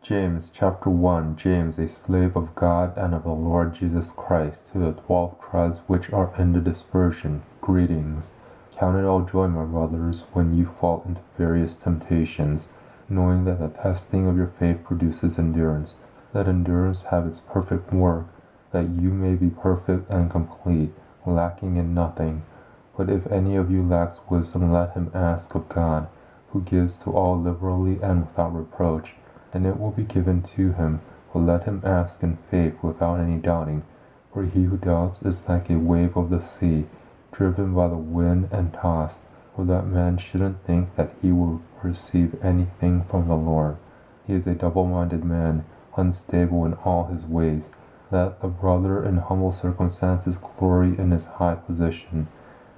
James chapter 1 James, a slave of God and of the Lord Jesus Christ, to the 12 tribes which are in the dispersion, greetings. Count it all joy, my brothers, when you fall into various temptations, knowing that the testing of your faith produces endurance. Let endurance have its perfect work, that you may be perfect and complete, lacking in nothing. But if any of you lacks wisdom, let him ask of God, who gives to all liberally and without reproach, and it will be given to him. But let him ask in faith without any doubting. For he who doubts is like a wave of the sea, driven by the wind and tossed. For that man shouldn't think that he will receive anything from the Lord. He is a double-minded man, unstable in all his ways. Let the brother in humble circumstances glory in his high position,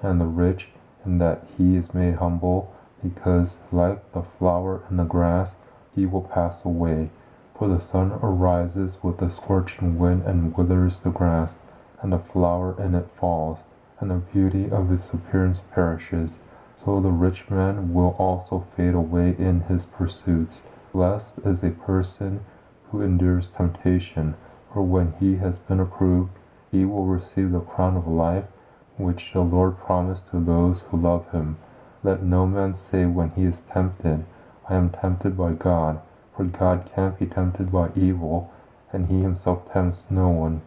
and the rich in that he is made humble, because like the flower and the grass, he will pass away. For the sun arises with the scorching wind and withers the grass, and the flower in it falls, and the beauty of its appearance perishes. So the rich man will also fade away in his pursuits. Blessed is a person who endures temptation, for when he has been approved, he will receive the crown of life, which the Lord promised to those who love him. Let no man say when he is tempted, I am tempted by God, for God can't be tempted by evil, and he himself tempts no one.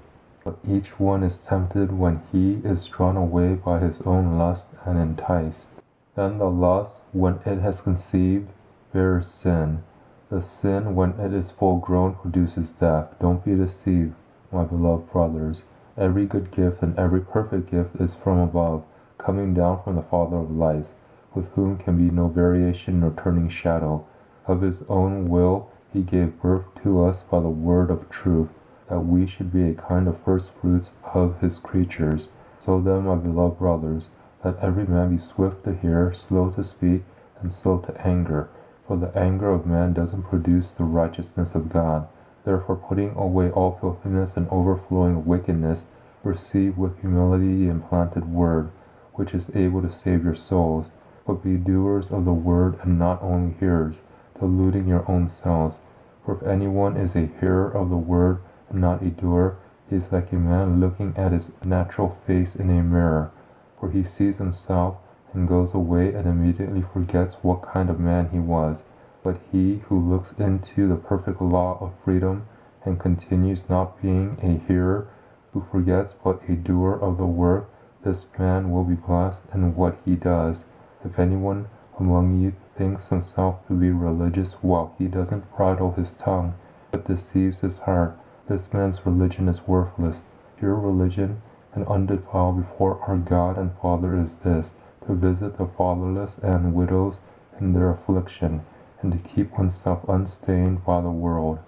But each one is tempted when he is drawn away by his own lust and enticed. Then the lust, when it has conceived, bears sin. The sin, when it is full grown, produces death. Don't be deceived, my beloved brothers. Every good gift and every perfect gift is from above, coming down from the Father of lights, with whom can be no variation nor turning shadow. Of his own will he gave birth to us by the word of truth, that we should be a kind of first fruits of his creatures. So then, my beloved brothers, let every man be swift to hear, slow to speak, and slow to anger. For the anger of man doesn't produce the righteousness of God. Therefore, putting away all filthiness and overflowing of wickedness, receive with humility the implanted word, which is able to save your souls. But be doers of the word and not only hearers, deluding your own selves. For if anyone is a hearer of the word and not a doer, he is like a man looking at his natural face in a mirror. For he sees himself and goes away and immediately forgets what kind of man he was. But he who looks into the perfect law of freedom and continues, not being a hearer who forgets but a doer of the work, this man will be blessed in what he does. If anyone among you thinks himself to be religious while he doesn't bridle his tongue, but deceives his heart, this man's religion is worthless. Pure religion and undefiled before our God and Father is this, to visit the fatherless and widows in their affliction, and to keep oneself unstained by the world.